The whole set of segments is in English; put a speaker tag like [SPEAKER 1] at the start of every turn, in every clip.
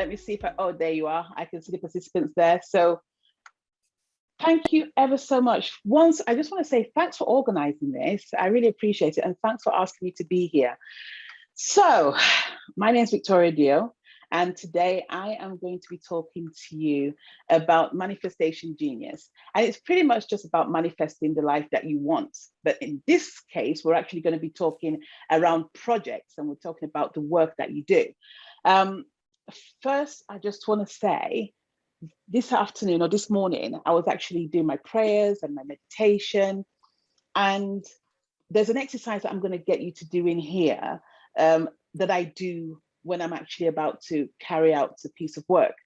[SPEAKER 1] Let me see if oh, there you are. I can see the participants there. So thank you ever so much. Once, I just want to say thanks for organizing this. I really appreciate it. And thanks for asking me to be here. So my name is Victoria Dio, and today I am going to be talking to you about manifestation genius. And it's pretty much just about manifesting the life that you want. But in this case, we're actually going to be talking around projects, and we're talking about the work that you do. First, I just want to say, this afternoon or this morning, I was actually doing my prayers and my meditation. And there's an exercise that I'm going to get you to do in here that I do when I'm actually about to carry out a piece of work.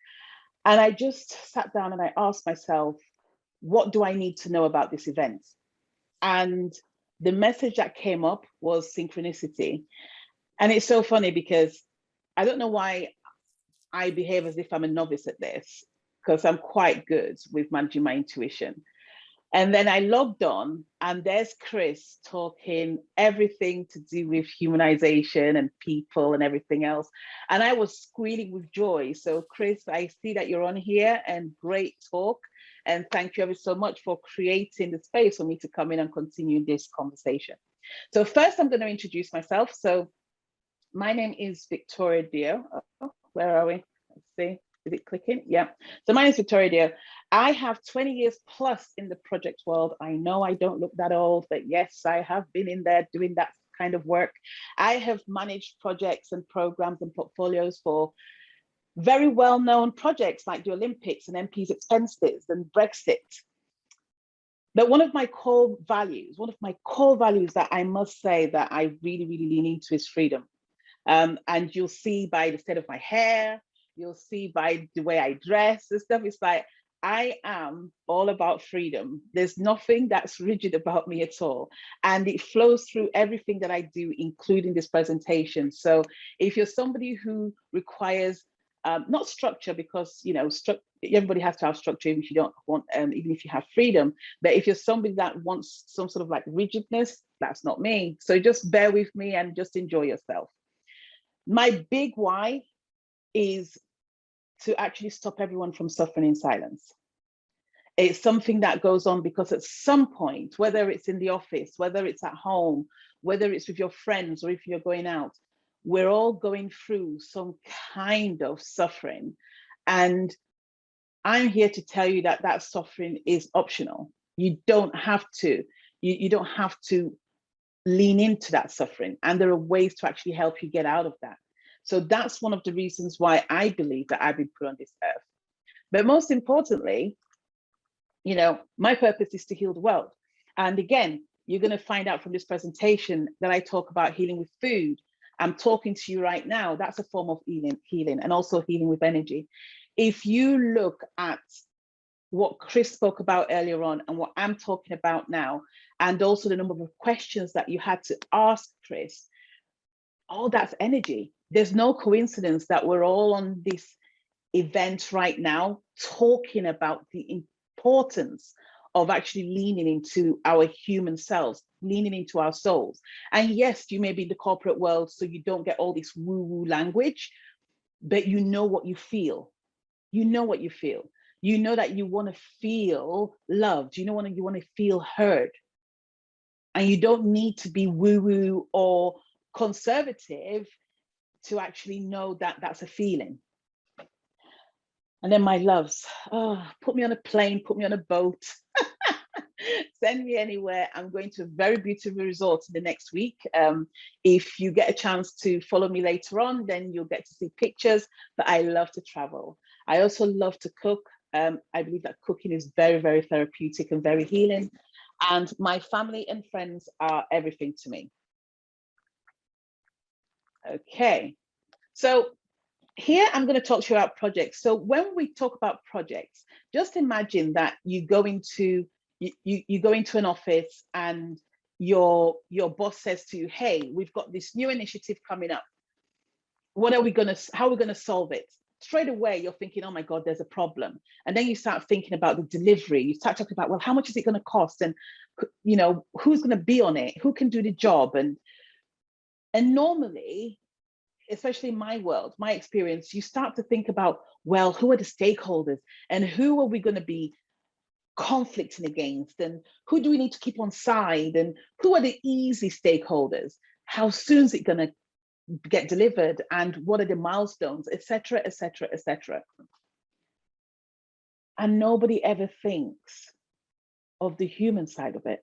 [SPEAKER 1] And I just sat down and I asked myself, what do I need to know about this event? And the message that came up was synchronicity. And it's so funny because I don't know why I behave as if I'm a novice at this, because I'm quite good with managing my intuition. And then I logged on and there's Chris talking everything to do with humanization and people and everything else. And I was squealing with joy. So Chris, I see that you're on here, and great talk. And thank you ever so much for creating the space for me to come in and continue this conversation. So first I'm going to introduce myself. So my name is Victoria Dio. Oh, where are we? Let's see. Is it clicking? Yeah. So my name is Victoria Dio. I have 20 years plus in the project world. I know I don't look that old, but yes, I have been in there doing that kind of work. I have managed projects and programs and portfolios for very well-known projects like the Olympics and MP's expenses and Brexit. But one of my core values that I must say that I really, really lean into is freedom. And you'll see by the state of my hair, you'll see by the way I dress and stuff, it's like, I am all about freedom. There's nothing that's rigid about me at all. And it flows through everything that I do, including this presentation. So if you're somebody who requires, not structure, because, you know, everybody has to have structure even if you don't want, even if you have freedom. But if you're somebody that wants some sort of like rigidness, that's not me. So just bear with me and just enjoy yourself. My big why is to actually stop everyone from suffering in silence. It's something that goes on because at some point, whether it's in the office, whether it's at home, whether it's with your friends, or if you're going out, we're all going through some kind of suffering. And I'm here to tell you that that suffering is optional. You don't have to, you don't have to lean into that suffering. And there are ways to actually help you get out of that. So that's one of the reasons why I believe that I've been put on this earth. But most importantly, you know, my purpose is to heal the world. And again, you're going to find out from this presentation that I talk about healing with food. I'm talking to you right now. That's a form of healing, and also healing with energy. If you look at what Chris spoke about earlier on and what I'm talking about now, and also the number of questions that you had to ask Chris, all that's energy. There's no coincidence that we're all on this event right now talking about the importance of actually leaning into our human selves, leaning into our souls. And yes, you may be in the corporate world, so you don't get all this woo-woo language, but you know what you feel. You know what you feel. You know that you want to feel loved. You want to feel heard. And you don't need to be woo-woo or conservative to actually know that that's a feeling. And then my loves, put me on a plane, put me on a boat, send me anywhere. I'm going to a very beautiful resort in the next week. If you get a chance to follow me later on, then you'll get to see pictures. But I love to travel. I also love to cook. I believe that cooking is very, very therapeutic and very healing. And my family and friends are everything to me. Okay, so here I'm going to talk to you about projects. So when we talk about projects, just imagine that you go into an office and your boss says to you, hey, we've got this new initiative coming up. How are we going to solve it? Straight away, you're thinking, oh my God, there's a problem. And then you start thinking about the delivery. You start talking about, well, how much is it going to cost? And, you know, who's going to be on it? Who can do the job? And normally, especially in my world, my experience, you start to think about, well, who are the stakeholders and who are we going to be conflicting against, and who do we need to keep on side, and who are the easy stakeholders? How soon is it going to get delivered, and what are the milestones, etc., etc., etc. And nobody ever thinks of the human side of it.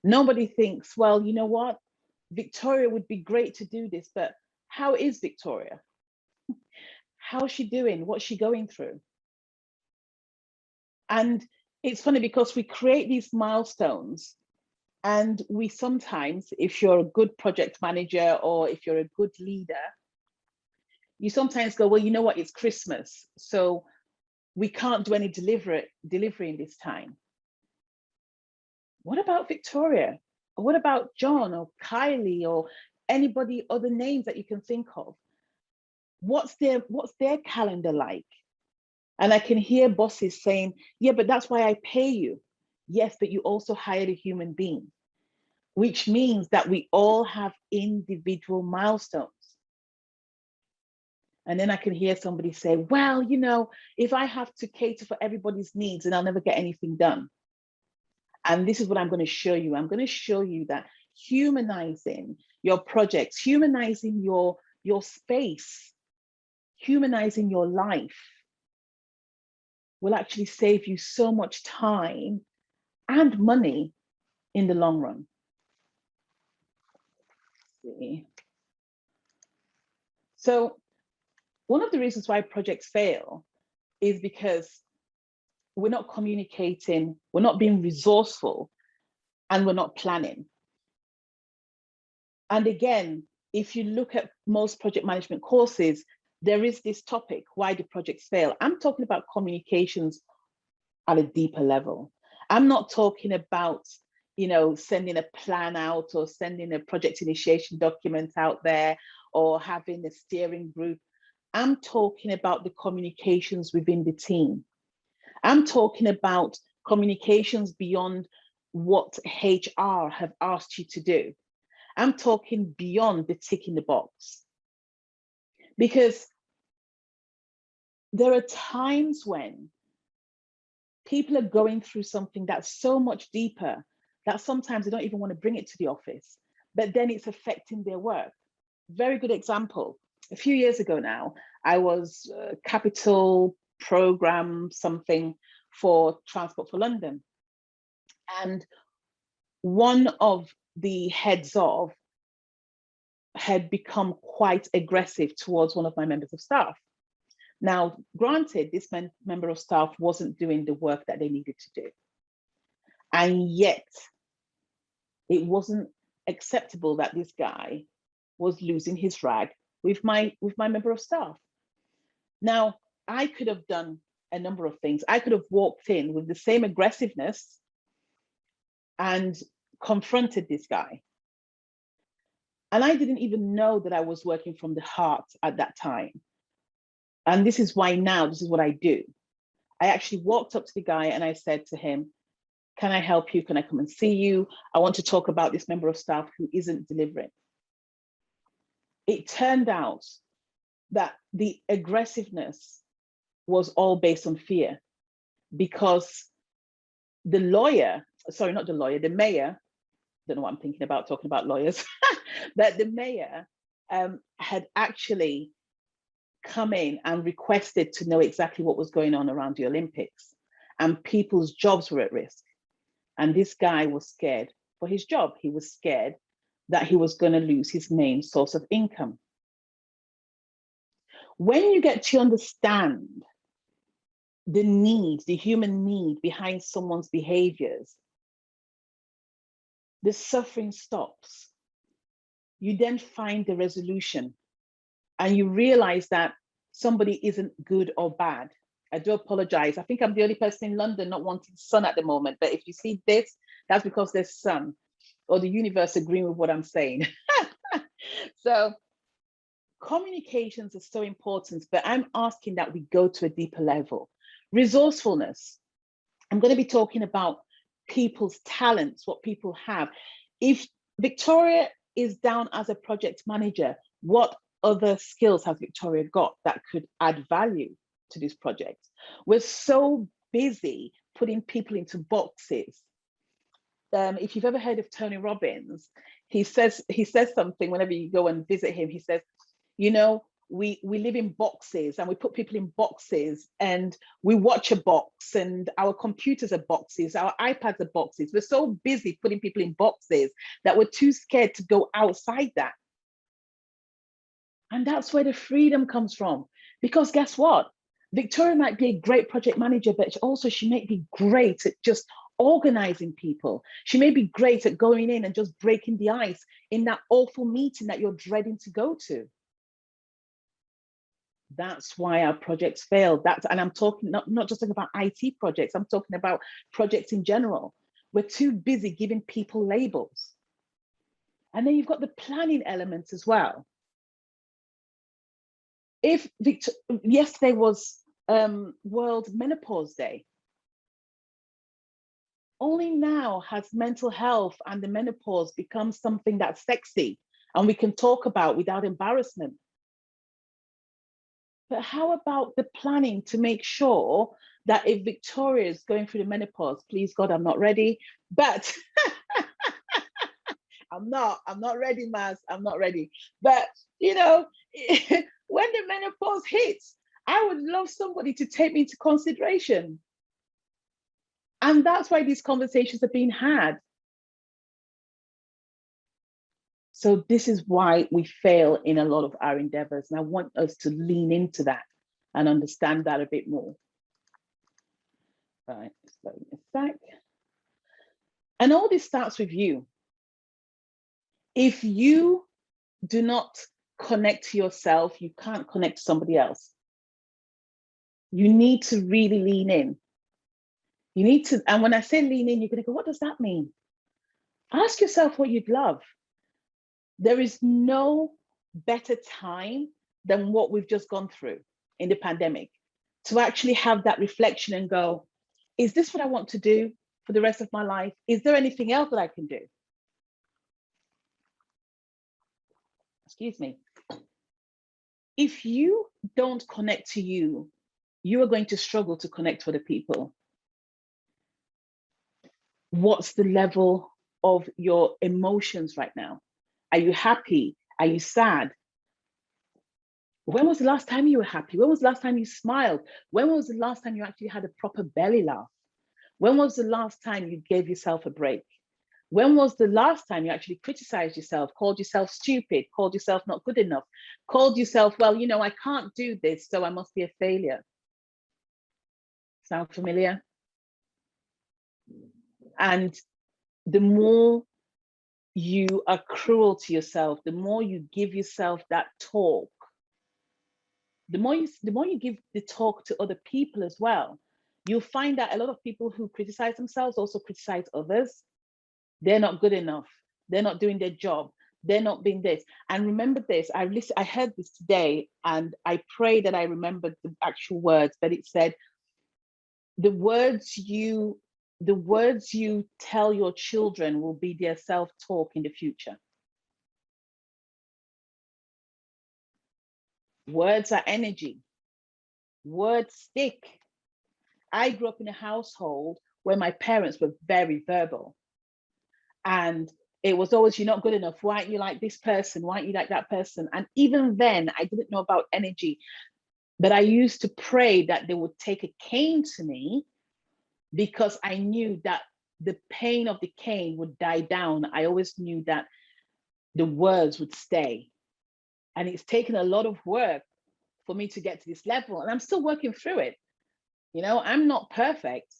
[SPEAKER 1] Nobody thinks, well, you know what, Victoria would be great to do this, but how is Victoria? How's she doing? What's she going through? And it's funny because we create these milestones, and we sometimes, if you're a good project manager or if you're a good leader, you sometimes go, well, you know what, it's Christmas, so we can't do any delivery in this time. What about Victoria? Or what about John or Kylie or anybody, other names that you can think of? What's their calendar like? And I can hear bosses saying, yeah, but that's why I pay you. Yes, but you also hired a human being, which means that we all have individual milestones. And then I can hear somebody say, well, you know, if I have to cater for everybody's needs, then I'll never get anything done. And this is what I'm going to show you. I'm going to show you that humanizing your projects, humanizing your space, humanizing your life will actually save you so much time and money in the long run. Let's see. So one of the reasons why projects fail is because we're not communicating, we're not being resourceful, and we're not planning. And again, if you look at most project management courses, there is this topic, why do projects fail? I'm talking about communications at a deeper level. I'm not talking about, you know, sending a plan out or sending a project initiation document out there or having a steering group. I'm talking about the communications within the team. I'm talking about communications beyond what HR have asked you to do. I'm talking beyond the tick in the box. Because there are times when people are going through something that's so much deeper that sometimes they don't even want to bring it to the office, but then it's affecting their work. Very good example. A few years ago now, I was capital program something for Transport for London. And one of the heads of had become quite aggressive towards one of my members of staff. Now, granted, this member of staff wasn't doing the work that they needed to do. And yet, it wasn't acceptable that this guy was losing his rag with my member of staff. Now, I could have done a number of things. I could have walked in with the same aggressiveness and confronted this guy. And I didn't even know that I was working from the heart at that time. And this is why now, this is what I do. I actually walked up to the guy and I said to him, can I help you? Can I come and see you? I want to talk about this member of staff who isn't delivering. It turned out that the aggressiveness was all based on fear, because the lawyer, sorry, not the lawyer, the mayor, don't know what I'm thinking about talking about lawyers, but the mayor had actually come in and requested to know exactly what was going on around the Olympics, and people's jobs were at risk. And this guy was scared for his job. He was scared that he was going to lose his main source of income. When you get to understand the need, the human need behind someone's behaviors, the suffering stops. You then find the resolution, and you realize that somebody isn't good or bad. I do apologize. I think I'm the only person in London not wanting sun at the moment, but if you see this, that's because there's sun, or the universe agreeing with what I'm saying. So communications is so important, but I'm asking that we go to a deeper level. Resourcefulness. I'm going to be talking about people's talents, what people have. If Victoria is down as a project manager, what other skills has Victoria got that could add value to this project? We're so busy putting people into boxes. If you've ever heard of Tony Robbins, he says something whenever you go and visit him. He says, you know, we live in boxes and we put people in boxes, and we watch a box, and our computers are boxes, our iPads are boxes. We're so busy putting people in boxes that we're too scared to go outside that. And that's where the freedom comes from. Because guess what? Victoria might be a great project manager, but also she may be great at just organizing people. She may be great at going in and just breaking the ice in that awful meeting that you're dreading to go to. That's why our projects fail. And I'm talking not just about IT projects, I'm talking about projects in general. We're too busy giving people labels. And then you've got the planning elements as well. If yesterday was World Menopause Day, only now has mental health and the menopause become something that's sexy and we can talk about without embarrassment. But how about the planning to make sure that if Victoria is going through the menopause, please God, I'm not ready, but I'm not ready, Maz, I'm not ready. But, you know, when the menopause hits, I would love somebody to take me into consideration. And that's why these conversations are being had. So this is why we fail in a lot of our endeavors. And I want us to lean into that and understand that a bit more. All right, so a sec. And all this starts with you. If you do not connect to yourself, you can't connect to somebody else. You need to really lean in. You need to, and when I say lean in, you're going to go, what does that mean? Ask yourself what you'd love. There is no better time than what we've just gone through in the pandemic to actually have that reflection and go, is this what I want to do for the rest of my life? Is there anything else that I can do? Excuse me. If you don't connect to you, you are going to struggle to connect with the people. What's the level of your emotions right now? Are you happy? Are you sad? When was the last time you were happy? When was the last time you smiled? When was the last time you actually had a proper belly laugh? When was the last time you gave yourself a break? When was the last time you actually criticized yourself, called yourself stupid, called yourself not good enough, called yourself, well, you know, I can't do this, so I must be a failure? Sound familiar? And the more you are cruel to yourself, the more you give yourself that talk, the more you give the talk to other people as well, you'll find that a lot of people who criticize themselves also criticize others. They're not good enough. They're not doing their job. They're not being this. And remember this, I heard this today, and I pray that I remembered the actual words, but it said, the words you tell your children will be their self-talk in the future. Words are energy. Words stick. I grew up in a household where my parents were very verbal. And it was always, you're not good enough. Why aren't you like this person? Why aren't you like that person? And even then, I didn't know about energy. But I used to pray that they would take a cane to me, because I knew that the pain of the cane would die down. I always knew that the words would stay. And it's taken a lot of work for me to get to this level. And I'm still working through it. You know, I'm not perfect,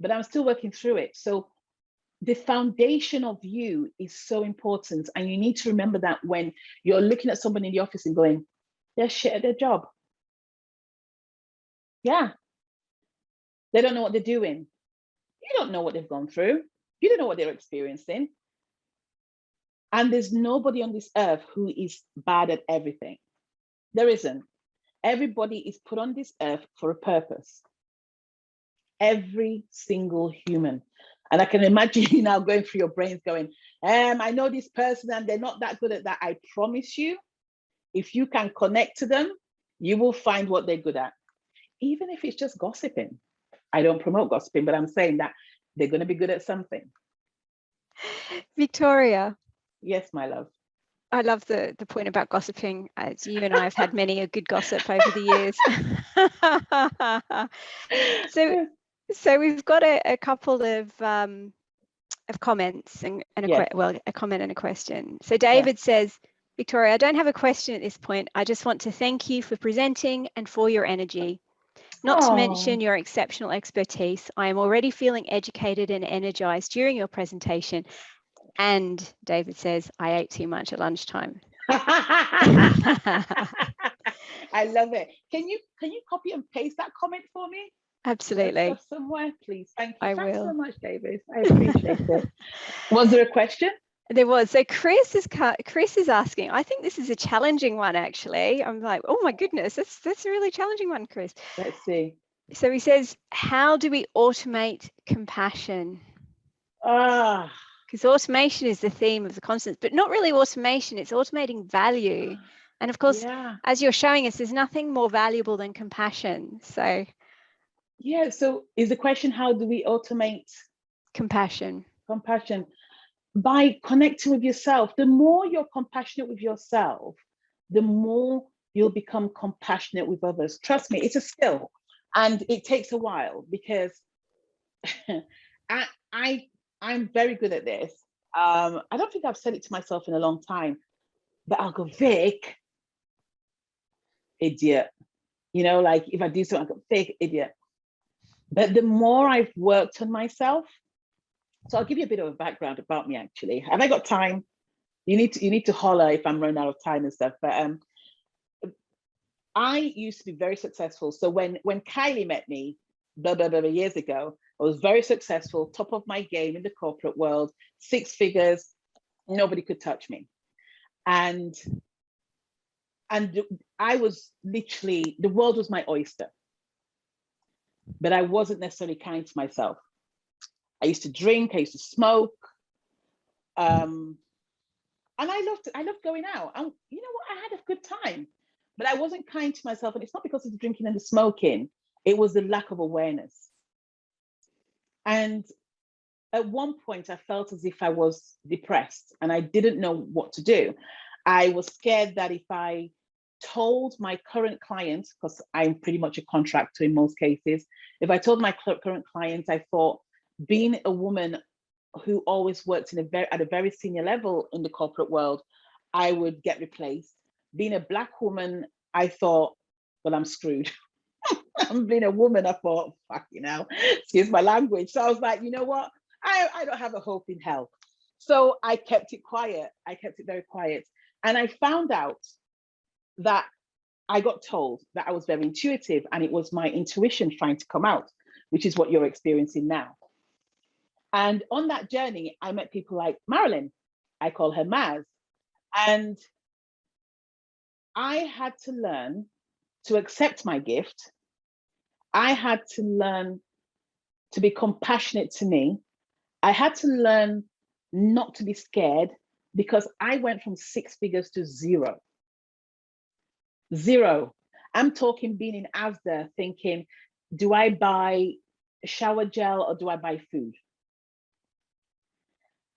[SPEAKER 1] but I'm still working through it. So the foundation of you is so important. And you need to remember that when you're looking at somebody in the office and going, they're shit at their job. Yeah. They don't know what they're doing. You don't know what they've gone through. You don't know what they're experiencing. And there's nobody on this earth who is bad at everything. There isn't. Everybody is put on this earth for a purpose. Every single human. And I can imagine you now going through your brains going, I know this person and they're not that good at that. I promise you, If you can connect to them, you will find what they're good at. Even if it's just gossiping. I don't promote gossiping, but I'm saying that they're going to be good at something.
[SPEAKER 2] Victoria.
[SPEAKER 1] Yes, my love.
[SPEAKER 2] I love the point about gossiping. As you and I have had many a good gossip over the years. So we've got a couple of comments and
[SPEAKER 1] yes.
[SPEAKER 2] a comment and a question. So David says, Victoria, I don't have a question at this point. I just want to thank you for presenting and for your energy. Not to mention your exceptional expertise. I am already feeling educated and energized during your presentation. And David says, I ate too much at lunchtime.
[SPEAKER 1] I love it. Can you copy and paste that comment for me?
[SPEAKER 2] Absolutely.
[SPEAKER 1] Somewhere, please. Thank you.
[SPEAKER 2] I
[SPEAKER 1] Thanks
[SPEAKER 2] will.
[SPEAKER 1] so much, David. I appreciate it. Was there a question?
[SPEAKER 2] There was. So Chris is asking, I think this is a challenging one, actually. I'm like, oh my goodness, that's a really challenging one, Chris.
[SPEAKER 1] Let's see.
[SPEAKER 2] So he says, how do we automate compassion? Because automation is the theme of the conference, but not really automation, it's automating value. And of course, as you're showing us, there's nothing more valuable than compassion. So
[SPEAKER 1] yeah, so is the question, how do we automate
[SPEAKER 2] compassion?
[SPEAKER 1] Compassion by connecting with yourself. The more you're compassionate with yourself, the more you'll become compassionate with others. Trust me, it's a skill, and it takes a while, because I'm very good at this. I don't think I've said it to myself in a long time, but I'll go, Vic, idiot. You know, like if I do something, I'll go, Vic, idiot. But the more I've worked on myself, so I'll give you a bit of a background about me, actually. Have I got time? You need to holler if I'm running out of time and stuff. But I used to be very successful. So when Kylie met me, blah, blah, blah, years ago, I was very successful, top of my game in the corporate world, 6 figures, nobody could touch me. And I was literally, the world was my oyster. But I wasn't necessarily kind to myself. I used to drink, I used to smoke. And I loved going out. And you know what? I had a good time, but I wasn't kind to myself. And it's not because of the drinking and the smoking, it was the lack of awareness. And at one point, I felt as if I was depressed and I didn't know what to do. I was scared that if I told my current clients, because I'm pretty much a contractor in most cases, if I told my current clients, I thought being a woman who always worked at a very senior level in the corporate world, I would get replaced. Being a Black woman, I thought, well, I'm screwed. I'm being a woman, I thought, fuck, you know, excuse my language. So I was like, you know what? I don't have a hope in hell. So I kept it quiet. I kept it very quiet. And I found out that I got told that I was very intuitive, and it was my intuition trying to come out, which is what you're experiencing now. And on that journey, I met people like Marilyn. I call her Maz. And I had to learn to accept my gift. I had to learn to be compassionate to me. I had to learn not to be scared, because I went from 6 figures to zero. Zero. I'm talking being in Asda thinking, do I buy shower gel or do I buy food?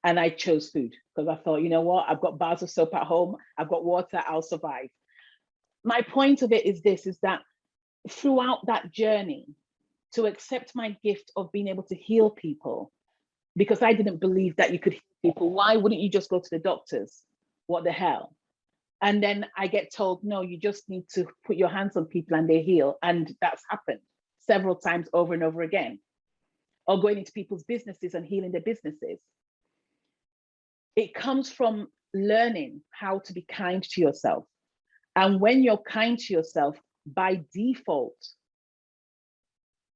[SPEAKER 1] And I chose food, because I thought, you know what, I've got bars of soap at home, I've got water, I'll survive. My point of it is this, is that throughout that journey, to accept my gift of being able to heal people, because I didn't believe that you could heal people. Why wouldn't you just go to the doctors? What the hell? And then I get told, no, you just need to put your hands on people and they heal. And that's happened several times over and over again. Or going into people's businesses and healing their businesses. It comes from learning how to be kind to yourself. And when you're kind to yourself, by default,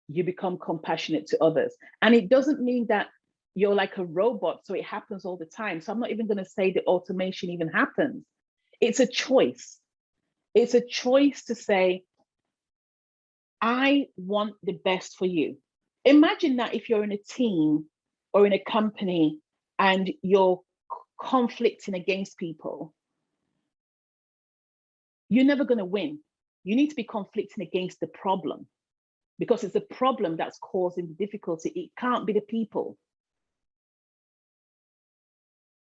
[SPEAKER 1] you become compassionate to others. And it doesn't mean that you're like a robot, so it happens all the time. So I'm not even going to say that automation even happens. It's a choice. It's a choice to say, I want the best for you. Imagine that if you're in a team or in a company and you're conflicting against people, you're never going to win. You need to be conflicting against the problem, because it's the problem that's causing the difficulty. It can't be the people.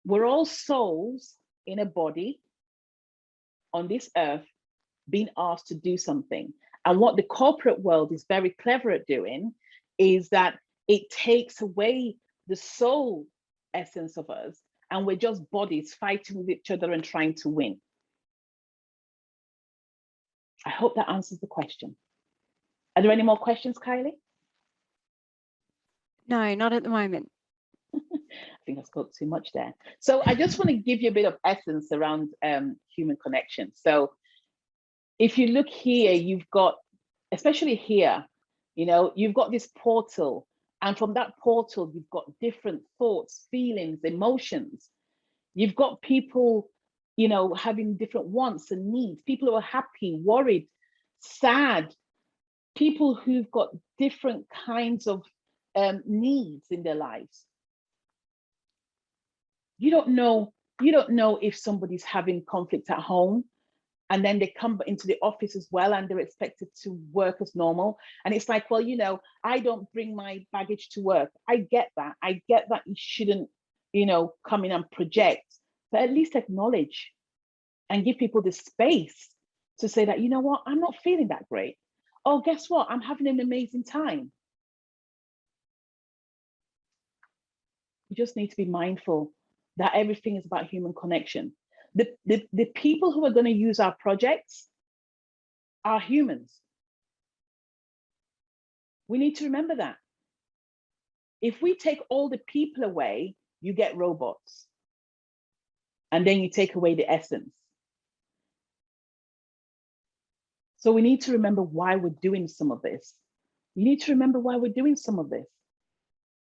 [SPEAKER 1] We're all souls in a body on this earth being asked to do something. And what the corporate world is very clever at doing is that it takes away the soul essence of us, and we're just bodies fighting with each other and trying to win. I hope that answers the question. Are there any more questions, Kylie?
[SPEAKER 2] No, not at the moment.
[SPEAKER 1] I think I spoke too much there. So I just want to give you a bit of essence around human connection. So if you look here, you've got, especially here, you know, you've got this portal, and from that portal, you've got different thoughts, feelings, emotions. You've got people, you know, having different wants and needs, people who are happy, worried, sad, people who've got different kinds of needs in their lives. You don't know if somebody's having conflict at home, and then they come into the office as well, and they're expected to work as normal. And it's like, well, you know, I don't bring my baggage to work. I get that. You shouldn't, you know, come in and project, but at least acknowledge and give people the space to say that, you know what, I'm not feeling that great. Oh, guess what? I'm having an amazing time. You just need to be mindful that everything is about human connection. The people who are going to use our projects are humans. We need to remember that. If we take all the people away, you get robots. And then you take away the essence. So we need to remember why we're doing some of this. You need to remember why we're doing some of this.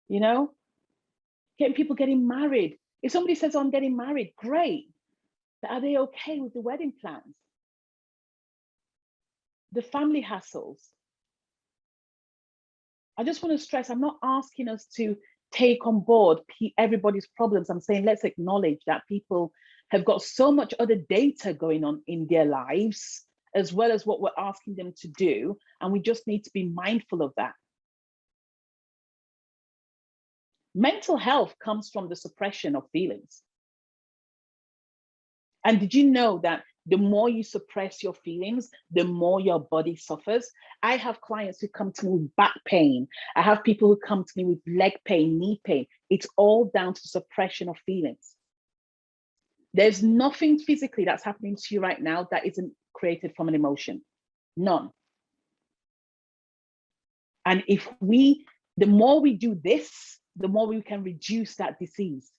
[SPEAKER 1] You know, getting people getting married. If somebody says, oh, I'm getting married, great. But are they okay with the wedding plans? The family hassles. I just want to stress, I'm not asking us to take on board everybody's problems. I'm saying let's acknowledge that people have got so much other data going on in their lives, as well as what we're asking them to do. And we just need to be mindful of that. Mental health comes from the suppression of feelings. And did you know that the more you suppress your feelings, the more your body suffers? I have clients who come to me with back pain. I have people who come to me with leg pain, knee pain. It's all down to suppression of feelings. There's nothing physically that's happening to you right now that isn't created from an emotion. None. And the more we do this, the more we can reduce that disease.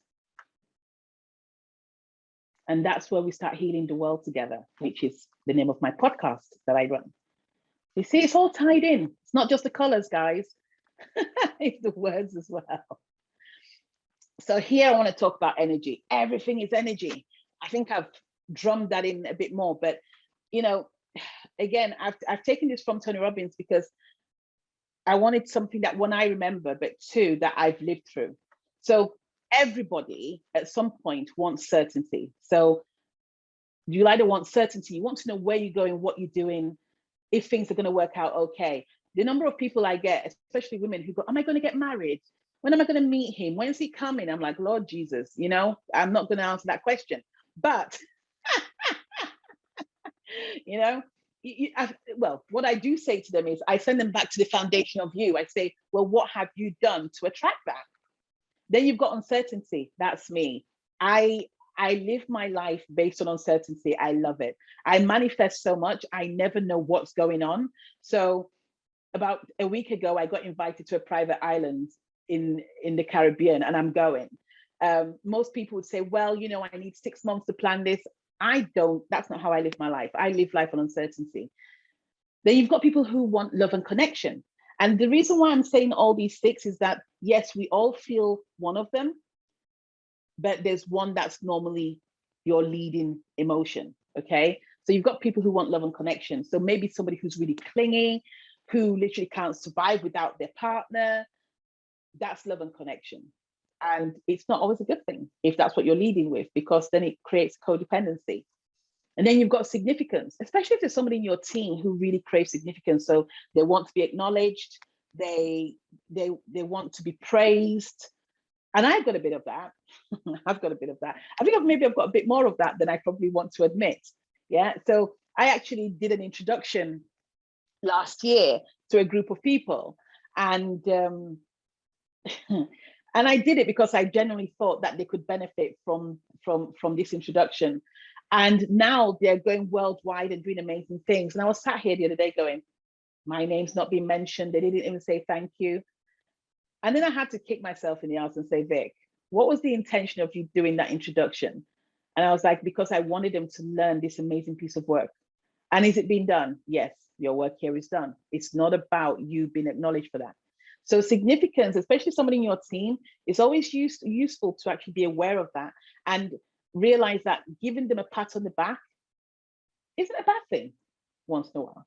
[SPEAKER 1] And that's where we start healing the world together, which is the name of my podcast that I run. You see, it's all tied in. It's not just the colors, guys. It's the words as well. So here I want to talk about energy. Everything is energy. I think I've drummed that in a bit more, but you know, again, I've taken this from Tony Robbins because I wanted something that one I remember, but two that I've lived through. So everybody at some point wants certainty. So you either want certainty, you want to know where you're going, what you're doing, if things are going to work out okay. The number of people I get, especially women who go, am I going to get married? When am I going to meet him? When's he coming? I'm like, Lord Jesus, you know, I'm not going to answer that question. But, you know, well, what I do say to them is I send them back to the foundation of you. I say, well, what have you done to attract that? Then you've got uncertainty. That's me. I live my life based on uncertainty. I love it. I manifest so much. I never know what's going on. So about a week ago, I got invited to a private island in the Caribbean, and I'm going. Most people would say, well, you know, I need 6 months to plan this. I don't. That's not how I live my life. I live life on uncertainty. Then you've got people who want love and connection. And the reason why I'm saying all these 6 is that, yes, we all feel one of them, but there's one that's normally your leading emotion, okay? So you've got people who want love and connection. So maybe somebody who's really clingy, who literally can't survive without their partner. That's love and connection. And it's not always a good thing if that's what you're leading with, because then it creates codependency. And then you've got significance, especially if there's somebody in your team who really craves significance. So they want to be acknowledged, they want to be praised. And I've got a bit of that. I've got a bit of that. I think maybe I've got a bit more of that than I probably want to admit. Yeah. So I actually did an introduction last year to a group of people. And and I did it because I genuinely thought that they could benefit from this introduction. And now they're going worldwide and doing amazing things. And I was sat here the other day going, my name's not being mentioned. They didn't even say thank you. And then I had to kick myself in the ass and say, Vic, what was the intention of you doing that introduction? And I was like, because I wanted them to learn this amazing piece of work. And is it being done? Yes, your work here is done. It's not about you being acknowledged for that. So significance, especially somebody in your team, is always useful to actually be aware of that and realize that giving them a pat on the back isn't a bad thing once in a while.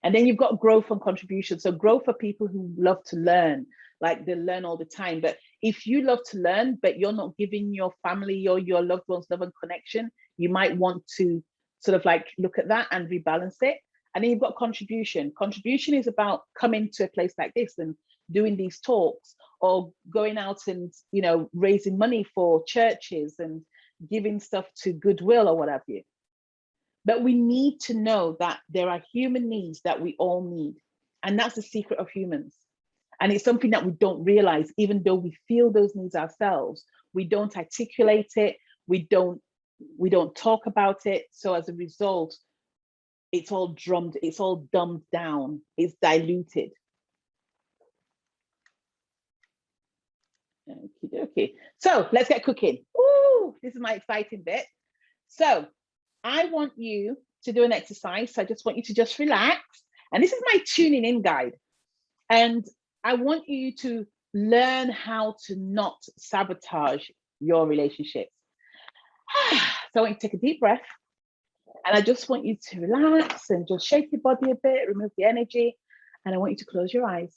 [SPEAKER 1] And then you've got growth and contribution. So growth for people who love to learn, like they learn all the time. But if you love to learn, but you're not giving your family or your loved ones love and connection, you might want to sort of like look at that and rebalance it. And then you've got contribution. Contribution is about coming to a place like this and doing these talks, or going out and, you know, raising money for churches and giving stuff to Goodwill or what have you. But we need to know that there are human needs that we all need. And that's the secret of humans. And it's something that we don't realize, even though we feel those needs ourselves, we don't articulate it, we don't talk about it. So as a result, it's all dumbed down, it's diluted. Okay. So let's get cooking. Ooh, this is my exciting bit. So I want you to do an exercise. So I just want you to just relax. And this is my tuning in guide. And I want you to learn how to not sabotage your relationships. So I want you to take a deep breath. And I just want you to relax and just shake your body a bit, remove the energy. And I want you to close your eyes.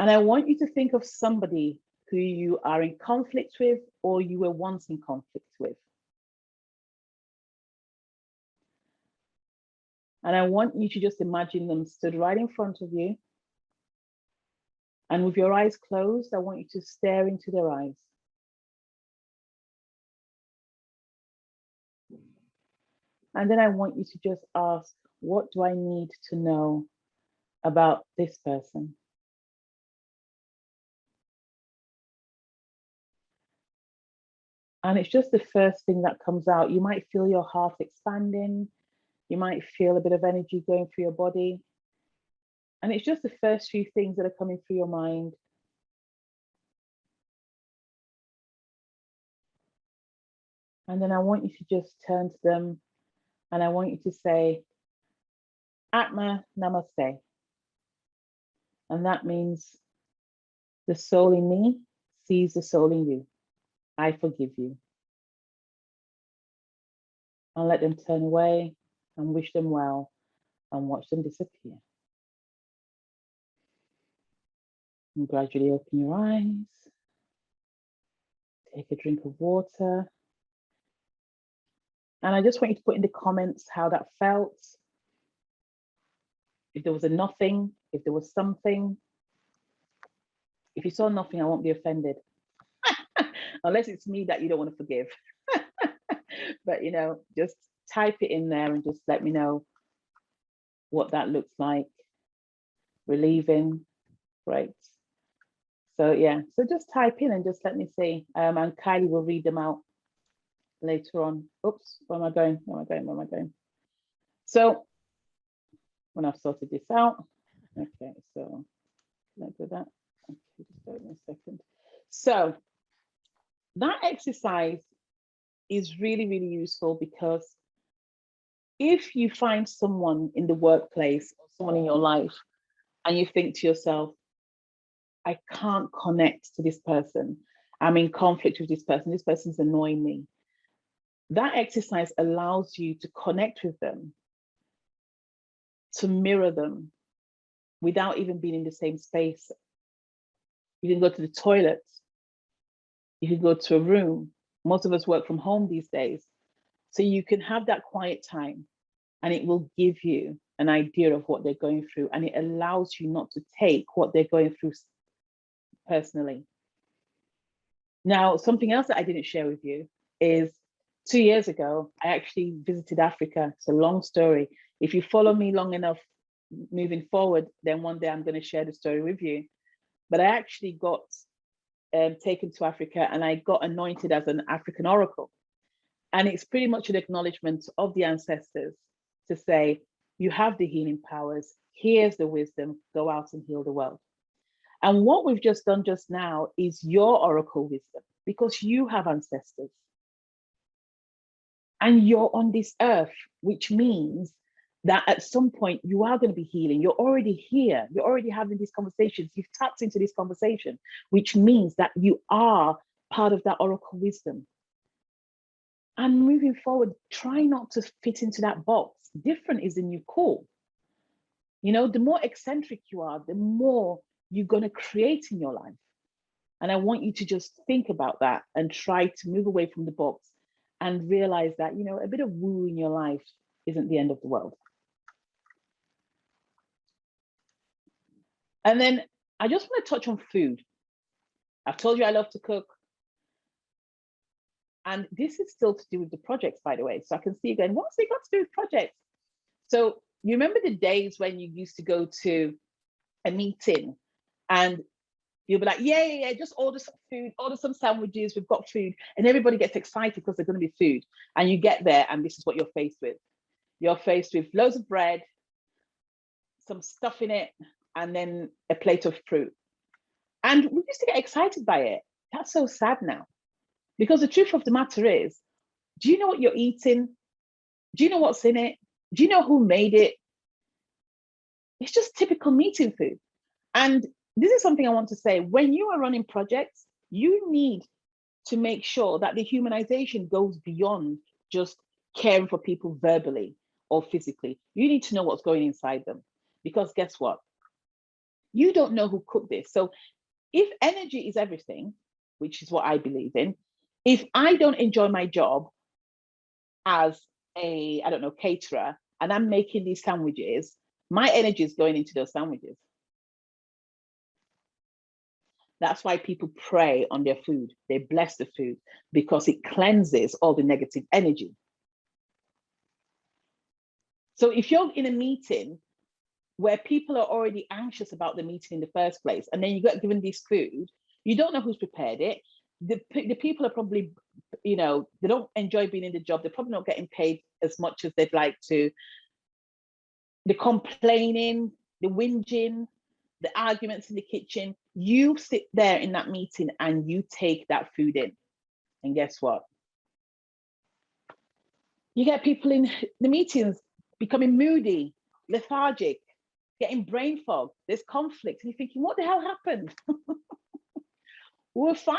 [SPEAKER 1] And I want you to think of somebody who you are in conflict with, or you were once in conflict with. And I want you to just imagine them stood right in front of you. And with your eyes closed, I want you to stare into their eyes. And then I want you to just ask, what do I need to know about this person? And it's just the first thing that comes out. You might feel your heart expanding. You might feel a bit of energy going through your body. And it's just the first few things that are coming through your mind. And then I want you to just turn to them and I want you to say, Atma Namaste. And that means the soul in me sees the soul in you. I forgive you. And let them turn away and wish them well and watch them disappear. And gradually open your eyes. Take a drink of water. And I just want you to put in the comments how that felt. If there was a nothing, if there was something. If you saw nothing, I won't be offended. Unless it's me that you don't want to forgive. But, you know, just type it in there and just let me know what that looks like. Relieving, great. So yeah, so just type in and just let me see. And Kylie will read them out later on. Oops, where am I going? Where am I going? So when I've sorted this out, okay, so can I do that? Okay, just wait a second. So that exercise is really, really useful, because if you find someone in the workplace or someone in your life and you think to yourself, I can't connect to this person, I'm in conflict with this person's annoying me. That exercise allows you to connect with them, to mirror them without even being in the same space. You can go to the toilet You could go to a room. Most of us work from home these days. So you can have that quiet time, and it will give you an idea of what they're going through, and it allows you not to take what they're going through personally. Now, something else that I didn't share with you is 2 years ago, I actually visited Africa. It's a long story. If you follow me long enough moving forward, then one day I'm going to share the story with you. But I actually got taken to Africa, and I got anointed as an African oracle. And it's pretty much an acknowledgement of the ancestors to say, you have the healing powers, here's the wisdom, go out and heal the world. And what we've just done just now is your oracle wisdom, because you have ancestors. And you're on this earth, which means that at some point you are going to be healing. You're already here. You're already having these conversations. You've tapped into this conversation, which means that you are part of that oracle wisdom. And moving forward, try not to fit into that box. Different is the new cool. You know, the more eccentric you are, the more you're going to create in your life. And I want you to just think about that and try to move away from the box and realize that, you know, a bit of woo in your life isn't the end of the world. And then I just want to touch on food. I've told you I love to cook. And this is still to do with the projects, by the way. So I can see you going, what's it got to do with projects? So you remember the days when you used to go to a meeting and you'll be like, yeah, just order some food, order some sandwiches, we've got food. And everybody gets excited because there's going to be food. And you get there and this is what you're faced with. You're faced with loads of bread, some stuff in it, and then a plate of fruit. And we used to get excited by it. That's so sad now. Because the truth of the matter is, do you know what you're eating? Do you know what's in it? Do you know who made it? It's just typical meeting food. And this is something I want to say. When you are running projects, you need to make sure that the humanization goes beyond just caring for people verbally or physically. You need to know what's going inside them. Because guess what? You don't know who cooked this. So if energy is everything, which is what I believe in, if I don't enjoy my job as a, I don't know, caterer, and I'm making these sandwiches, my energy is going into those sandwiches. That's why people pray on their food. They bless the food because it cleanses all the negative energy. So if you're in a meeting where people are already anxious about the meeting in the first place, and then you get given this food, you don't know who's prepared it. The people are probably, you know, they don't enjoy being in the job. They're probably not getting paid as much as they'd like to. The complaining, the whinging, the arguments in the kitchen, you sit there in that meeting and you take that food in. And guess what? You get people in the meetings becoming moody, lethargic, getting brain fog. There's conflict. And you're thinking, what the hell happened? We're fine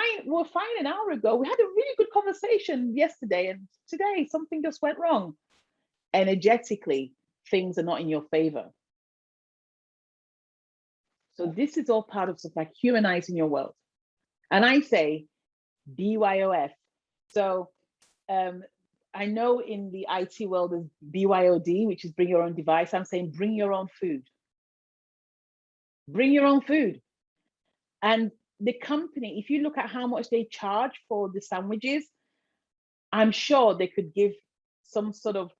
[SPEAKER 1] an hour ago. We had a really good conversation yesterday, and today something just went wrong. Energetically, things are not in your favor. So this is all part of stuff like humanizing your world. And I say BYOF. So I know in the IT world there's BYOD, which is bring your own device. I'm saying bring your own food. Bring your own food. And the company, if you look at how much they charge for the sandwiches, I'm sure they could give some sort of,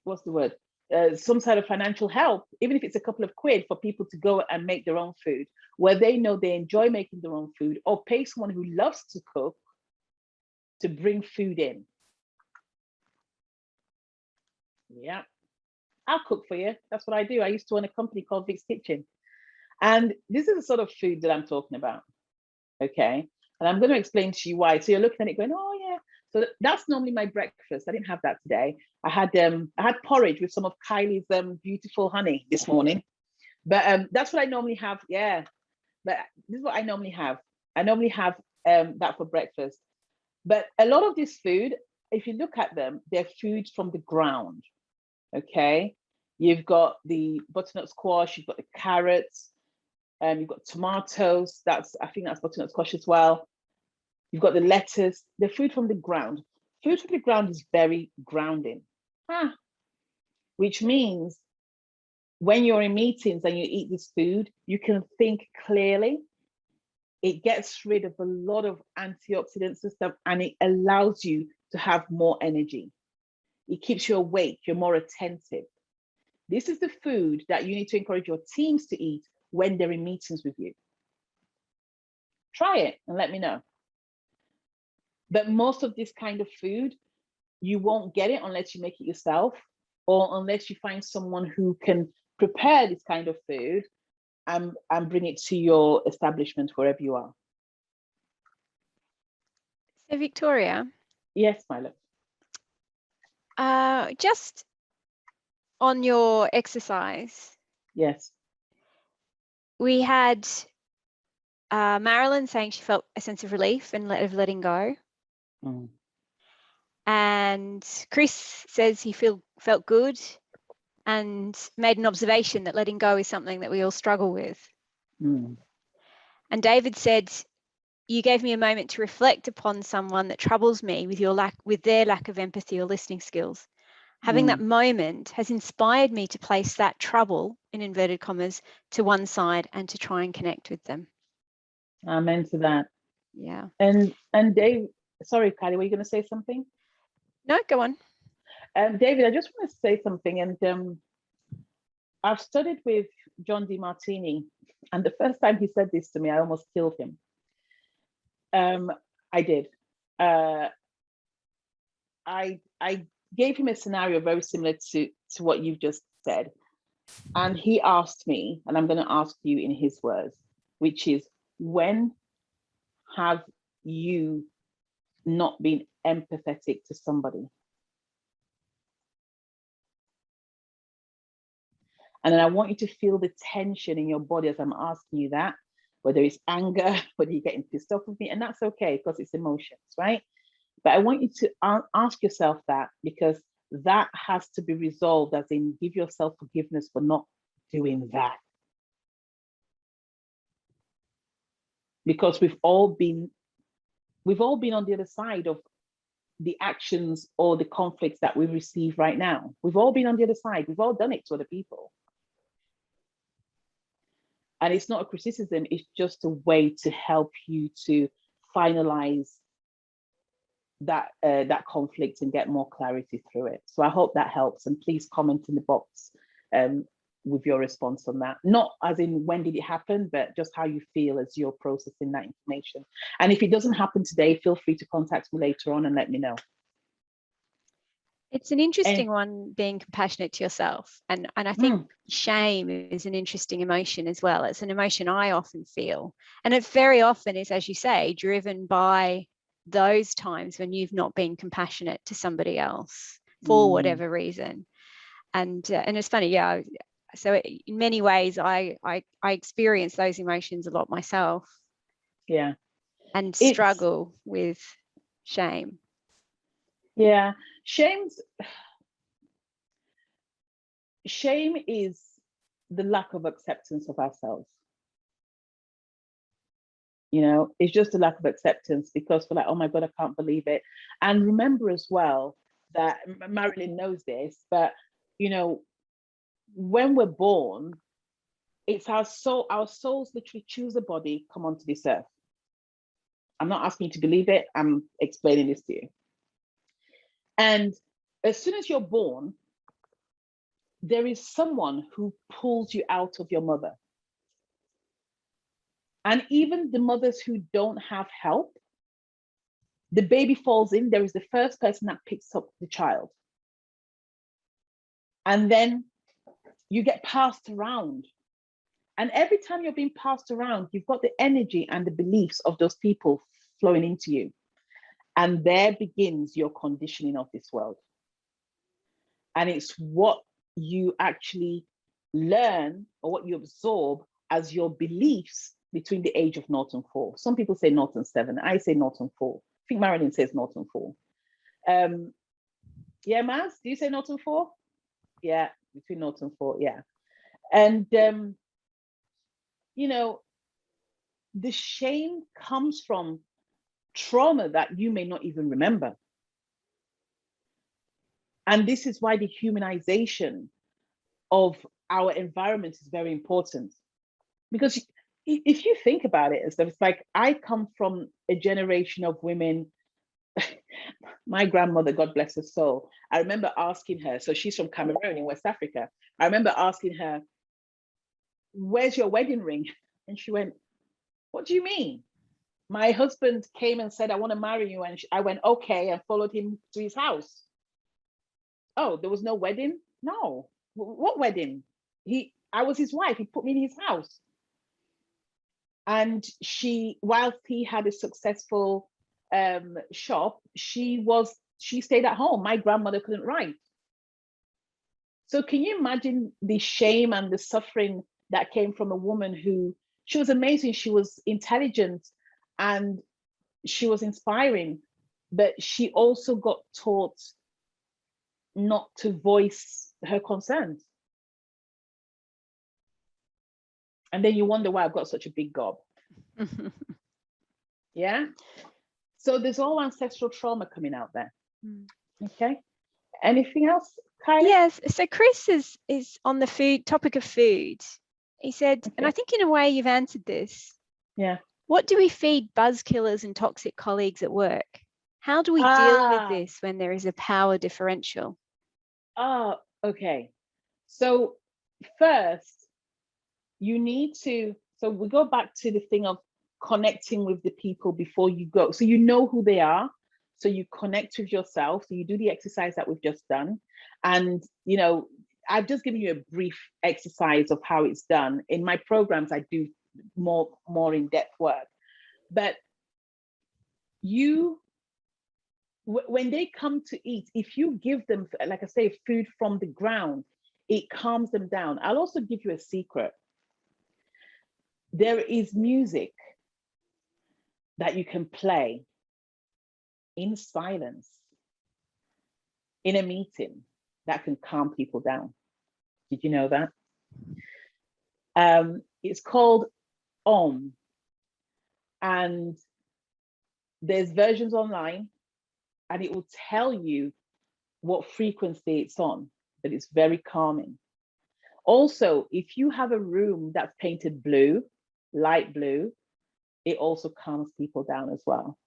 [SPEAKER 1] what's the word? Some sort of financial help, even if it's a couple of quid for people to go and make their own food, where they know they enjoy making their own food, or pay someone who loves to cook to bring food in. Yeah, I'll cook for you. That's what I do. I used to own a company called Vic's Kitchen. And this is the sort of food that I'm talking about, okay? And I'm going to explain to you why. So you're looking at it going, oh yeah. So that's normally my breakfast. I didn't have that today. I had porridge with some of Kylie's beautiful honey this morning. But that's what I normally have. Yeah, but this is what I normally have. I normally have that for breakfast. But a lot of this food, if you look at them, they're foods from the ground, okay? You've got the butternut squash, you've got the carrots, you've got tomatoes. I think that's butternut squash as well. You've got the lettuce, the food from the ground. Food from the ground is very grounding, which means when you're in meetings and you eat this food, you can think clearly. It gets rid of a lot of antioxidants and stuff, and it allows you to have more energy. It keeps you awake, you're more attentive. This is the food that you need to encourage your teams to eat when they're in meetings with you. Try it and let me know. But most of this kind of food, you won't get it unless you make it yourself, or unless you find someone who can prepare this kind of food and bring it to your establishment wherever you are.
[SPEAKER 2] So Victoria.
[SPEAKER 1] Yes, my love.
[SPEAKER 2] Just on your exercise.
[SPEAKER 1] Yes.
[SPEAKER 2] We had Marilyn saying she felt a sense of relief and letting go.
[SPEAKER 1] Mm.
[SPEAKER 2] And Chris says he felt good and made an observation that letting go is something that we all struggle with.
[SPEAKER 1] Mm.
[SPEAKER 2] And David said, you gave me a moment to reflect upon someone that troubles me with their lack of empathy or listening skills. Having that moment has inspired me to place that trouble, in inverted commas, to one side and to try and connect with them.
[SPEAKER 1] Amen to that.
[SPEAKER 2] Yeah.
[SPEAKER 1] And Dave, sorry, Kylie, were you going to say something?
[SPEAKER 2] No, go on.
[SPEAKER 1] David, I just want to say something. And I've studied with John DeMartini, and the first time he said this to me, I almost killed him. I did. I gave him a scenario very similar to what you've just said. And he asked me, and I'm going to ask you in his words, which is, when have you not been empathetic to somebody? And then I want you to feel the tension in your body as I'm asking you that, whether it's anger, whether you're getting pissed off with me, and that's okay because it's emotions, right? But I want you to ask yourself that, because that has to be resolved, as in give yourself forgiveness for not doing that. Because we've all been on the other side of the actions or the conflicts that we receive right now. We've all been on the other side. We've all done it to other people. And it's not a criticism, it's just a way to help you to finalize that conflict and get more clarity through it. So I hope that helps, and please comment in the box with your response on that. Not as in when did it happen, but just how you feel as you're processing that information. And if it doesn't happen today, feel free to contact me later on and let me know.
[SPEAKER 2] It's an interesting one, being compassionate to yourself. And I think shame is an interesting emotion as well. It's an emotion I often feel. And it very often is, as you say, driven by those times when you've not been compassionate to somebody else for whatever reason. And it's funny, yeah. So in many ways, I experience those emotions a lot myself.
[SPEAKER 1] Yeah.
[SPEAKER 2] And struggle with shame.
[SPEAKER 1] Yeah. Shame is the lack of acceptance of ourselves. You know, it's just a lack of acceptance, because we're like, oh my God, I can't believe it. And remember as well that Marilyn knows this, but you know, when we're born, it's our souls literally choose a body, come onto this earth. I'm not asking you to believe it, I'm explaining this to you. And as soon as you're born, there is someone who pulls you out of your mother. And even the mothers who don't have help, the baby falls in, there is the first person that picks up the child. And then you get passed around. And every time you're being passed around, you've got the energy and the beliefs of those people flowing into you. And there begins your conditioning of this world. And it's what you actually learn, or what you absorb as your beliefs between the age of 0 and 4. Some people say 0 and 7. I say 0 and 4. I think Marilyn says 0 and 4. Yeah, Maz, do you say 0 and 4? Yeah, between 0 and 4, yeah. And, you know, the shame comes from trauma that you may not even remember. And this is why the humanization of our environment is very important. Because if you think about it, it's like, I come from a generation of women. My grandmother, God bless her soul, I remember asking her, so she's from Cameroon in West Africa. I remember asking her, where's your wedding ring? And she went, what do you mean? My husband came and said, I want to marry you. And I went, okay, and followed him to his house. Oh, there was no wedding? No. What wedding? I was his wife. He put me in his house. And whilst he had a successful shop, she stayed at home. My grandmother couldn't write. So can you imagine the shame and the suffering that came from a woman who, she was amazing, she was intelligent, and she was inspiring, but she also got taught not to voice her concerns. And then you wonder why I've got such a big gob. Yeah. So there's all ancestral trauma coming out there. Okay. Anything else, Kylie?
[SPEAKER 2] Yes. So Chris is on the topic of food. He said, okay, and I think in a way you've answered this.
[SPEAKER 1] Yeah.
[SPEAKER 2] What do we feed buzz killers and toxic colleagues at work? How do we deal with this when there is a power differential?
[SPEAKER 1] Okay. So first, you need to, so we go back to the thing of connecting with the people before you go. So you know who they are. So you connect with yourself. So you do the exercise that we've just done. And, you know, I've just given you a brief exercise of how it's done. In my programs, I do more in-depth work. But when they come to eat, if you give them, like I say, food from the ground, it calms them down. I'll also give you a secret. There is music that you can play in silence in a meeting that can calm people down. Did you know that? It's called Om, and there's versions online, and it will tell you what frequency it's on, but it's very calming. Also, if you have a room that's painted blue, light blue, it also calms people down as well.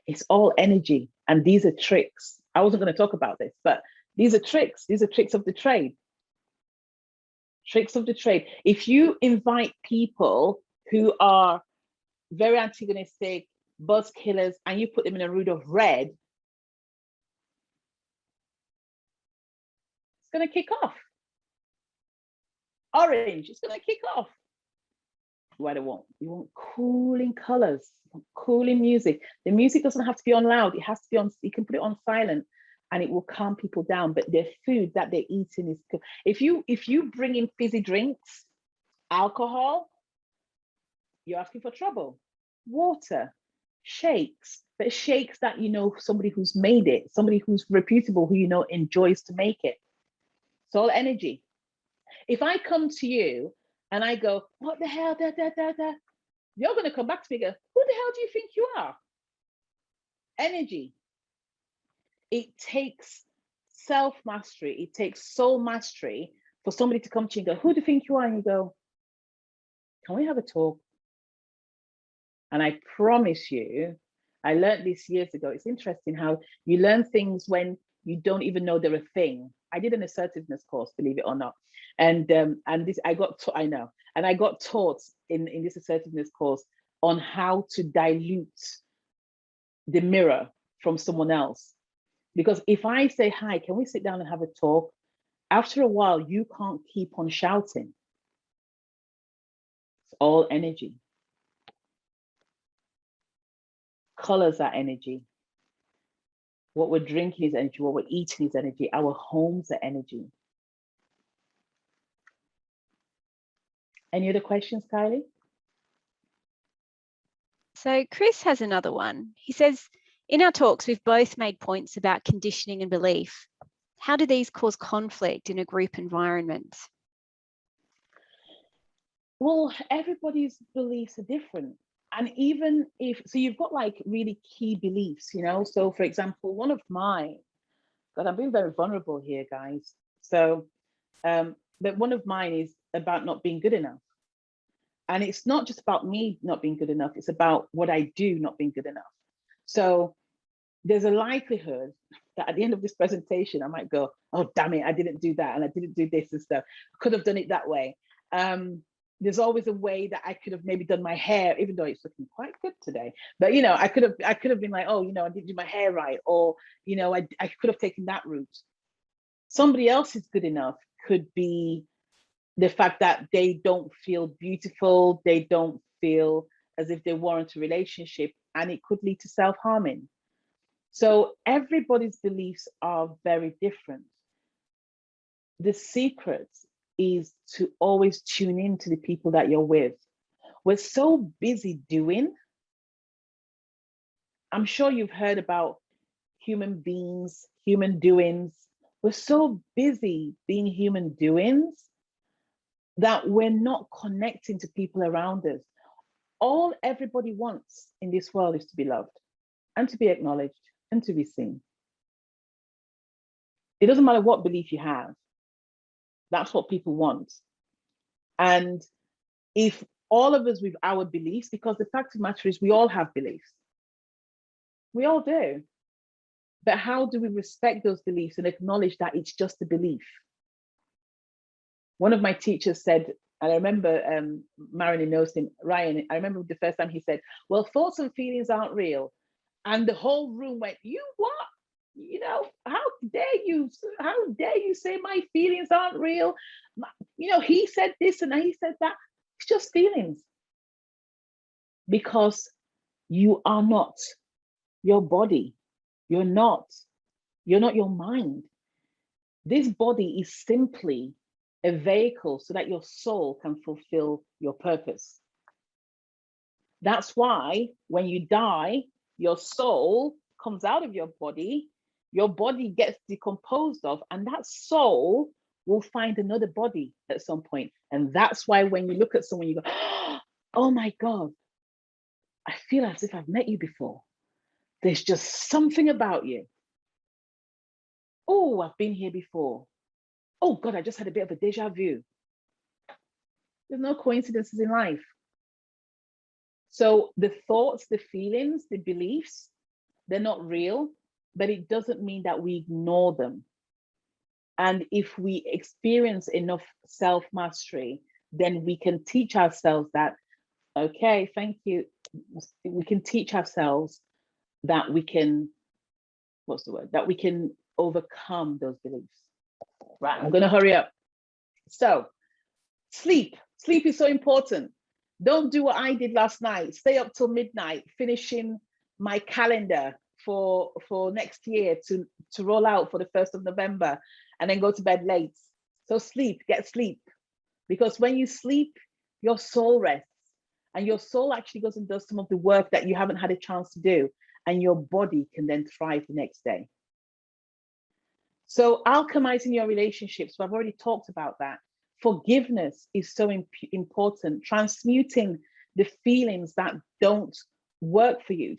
[SPEAKER 1] It's all energy, and these are tricks. I wasn't going to talk about this, but these are tricks. These are tricks of the trade. Tricks of the trade. If you invite people who are very antagonistic, buzz killers, and you put them in a room of red, it's going to kick off. Orange, it's going to kick off. What do you want cooling colors, cooling music. The music doesn't have to be on loud. It has to be on, you can put it on silent and it will calm people down, but their food that they're eating is good. If you bring in fizzy drinks, alcohol, you're asking for trouble. Water, shakes, but shakes that, you know, somebody who's made it, somebody who's reputable, who you know enjoys to make it. It's all energy. If I come to you and I go, what the hell, you're going to come back to me and go, who the hell do you think you are? Energy. It takes self-mastery. It takes soul mastery for somebody to come to you and go, who do you think you are? And you go, can we have a talk? And I promise you, I learned this years ago. It's interesting how you learn things when you don't even know they're a thing. I did an assertiveness course, believe it or not. And this, I got taught in this assertiveness course on how to dilute the mirror from someone else. Because if I say, hi, can we sit down and have a talk? After a while, you can't keep on shouting. It's all energy. Colors are energy. What we're drinking is energy. What we're eating is energy. Our homes are energy. Any other questions, Kylie?
[SPEAKER 2] So Chris has another one. He says, in our talks, we've both made points about conditioning and belief. How do these cause conflict in a group environment? Well,
[SPEAKER 1] everybody's beliefs are different. And even if, so you've got like really key beliefs, you know? So for example, one of mine, God, I'm being very vulnerable here, guys. So, but one of mine is about not being good enough. And it's not just about me not being good enough, it's about what I do not being good enough. So there's a likelihood that at the end of this presentation, I might go, oh, damn it, I didn't do that. And I didn't do this and stuff. I could have done it that way. There's always a way that I could have maybe done my hair, even though it's looking quite good today. But, you know, I could have been like, oh, you know, I didn't do my hair right. Or, you know, I could have taken that route. Somebody else is good enough could be the fact that they don't feel beautiful. They don't feel as if they warrant a relationship, and it could lead to self-harming. So everybody's beliefs are very different. The secret is to always tune in to the people that you're with. We're so busy doing. I'm sure you've heard about human beings, human doings. We're so busy being human doings that we're not connecting to people around us. All everybody wants in this world is to be loved and to be acknowledged and to be seen. It doesn't matter what belief you have. That's what people want. And if all of us with our beliefs, because the fact of the matter is we all have beliefs. We all do. But how do we respect those beliefs and acknowledge that it's just a belief? One of my teachers said, and I remember Marilyn knows him, Ryan, I remember the first time he said, well, thoughts and feelings aren't real. And the whole room went, you what? You know, how dare you say my feelings aren't real? You know, he said this and he said that. It's just feelings. Because you are not your body. You're not your mind. This body is simply a vehicle so that your soul can fulfill your purpose. That's why when you die, your soul comes out of your body gets decomposed of, and that soul will find another body at some point. And that's why when you look at someone, you go, oh my God, I feel as if I've met you before. There's just something about you. Oh, I've been here before. Oh God, I just had a bit of a deja vu. There's no coincidences in life. So the thoughts, the feelings, the beliefs, they're not real, but it doesn't mean that we ignore them. And if we experience enough self-mastery, then we can teach ourselves that, okay, thank you. We can teach ourselves that we can, what's the word? That we can overcome those beliefs. Right, I'm gonna hurry up. So, sleep. Sleep is so important. Don't do what I did last night. Stay up till midnight, finishing my calendar for next year to roll out for the 1st of November, and then go to bed late. So sleep, get sleep. Because when you sleep, your soul rests, and your soul actually goes and does some of the work that you haven't had a chance to do, and your body can then thrive the next day. So alchemizing your relationships, I've already talked about that. Forgiveness is so important. Transmuting the feelings that don't work for you,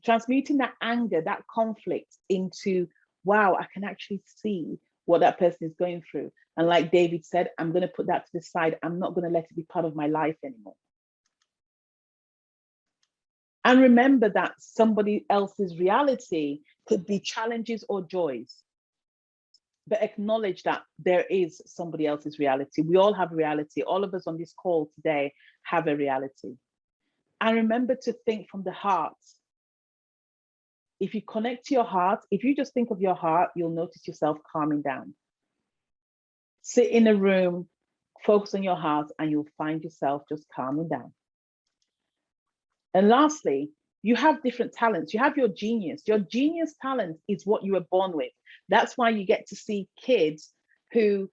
[SPEAKER 1] transmuting that anger, that conflict into, wow, I can actually see what that person is going through. And like David said, I'm going to put that to the side. I'm not going to let it be part of my life anymore. And remember that somebody else's reality could be challenges or joys. But acknowledge that there is somebody else's reality. We all have reality. All of us on this call today have a reality. And remember to think from the heart. If you connect to your heart, if you just think of your heart, you'll notice yourself calming down. Sit in a room, focus on your heart, and you'll find yourself just calming down. And lastly, you have different talents. You have your genius. Your genius talent is what you were born with. That's why you get to see kids who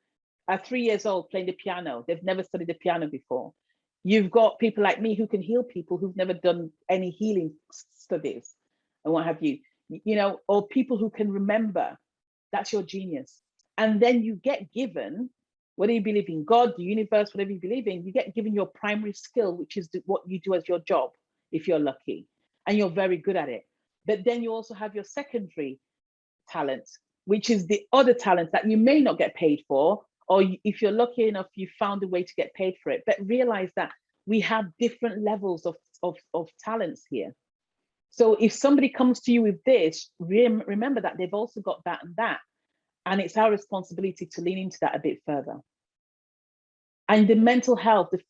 [SPEAKER 1] are 3 years old playing the piano. They've never studied the piano before. You've got people like me who can heal people who've never done any healing studies and what have you, you know, or people who can remember. That's your genius. And then you get given, whether you believe in God, the universe, whatever you believe in, you get given your primary skill, which is what you do as your job. if you're lucky, and you're very good at it. But then you also have your secondary talent, which is the other talent that you may not get paid for, or if you're lucky enough, you found a way to get paid for it. But realize that we have different levels of talents here. So if somebody comes to you with this, remember that they've also got that and that. And it's our responsibility to lean into that a bit further. And the mental health, the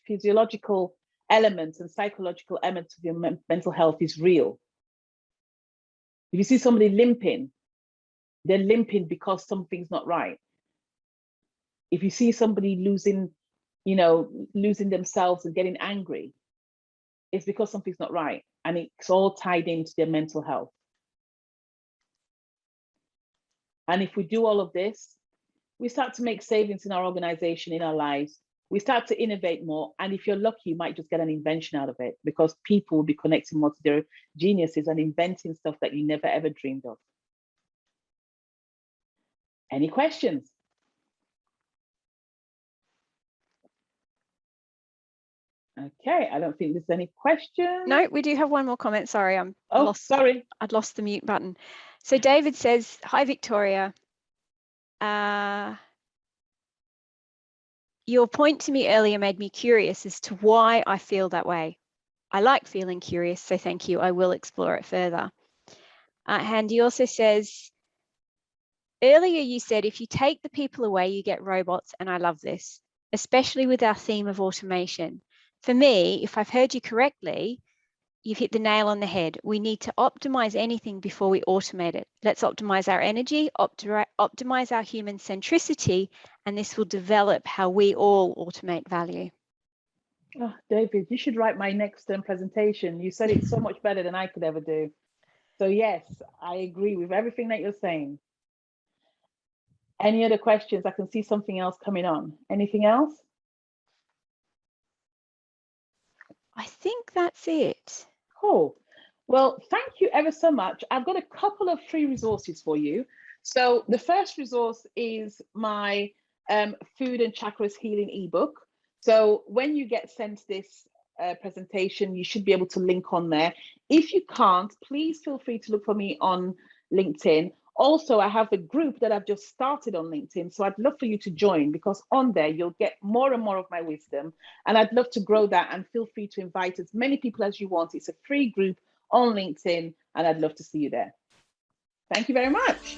[SPEAKER 1] physiological elements and psychological elements of your mental health is real. If you see somebody limping, they're limping because something's not right. If you see somebody losing themselves and getting angry, it's because something's not right. And it's all tied into their mental health. And if we do all of this, we start to make savings in our organization, in our lives. We start to innovate more. And if you're lucky, you might just get an invention out of it, because people will be connecting more to their geniuses and inventing stuff that you never ever dreamed of. Any questions? Okay, I don't think there's any questions.
[SPEAKER 2] No, we do have one more comment. Sorry,
[SPEAKER 1] sorry.
[SPEAKER 2] I'd lost the mute button. So David says, hi, Victoria. Your point to me earlier made me curious as to why I feel that way. I like feeling curious, so thank you. I will explore it further. And he also says, earlier you said, if you take the people away, you get robots, and I love this, especially with our theme of automation. For me, if I've heard you correctly, you've hit the nail on the head. We need to optimize anything before we automate it. Let's optimize our energy, optimize our human centricity, and this will develop how we all automate value.
[SPEAKER 1] Oh, David, you should write my next presentation. You said it so much better than I could ever do. So yes, I agree with everything that you're saying. Any other questions? I can see something else coming on. Anything else?
[SPEAKER 2] I think that's it.
[SPEAKER 1] Cool. Well, thank you ever so much. I've got a couple of free resources for you. So the first resource is my Food and Chakras Healing ebook. So when you get sent this presentation, you should be able to link on there. If you can't, please feel free to look for me on LinkedIn. Also, I have a group that I've just started on LinkedIn, so I'd love for you to join, because on there you'll get more and more of my wisdom, and I'd love to grow that. And feel free to invite as many people as you want. It's a free group on LinkedIn, and I'd love to see you there. Thank you very much.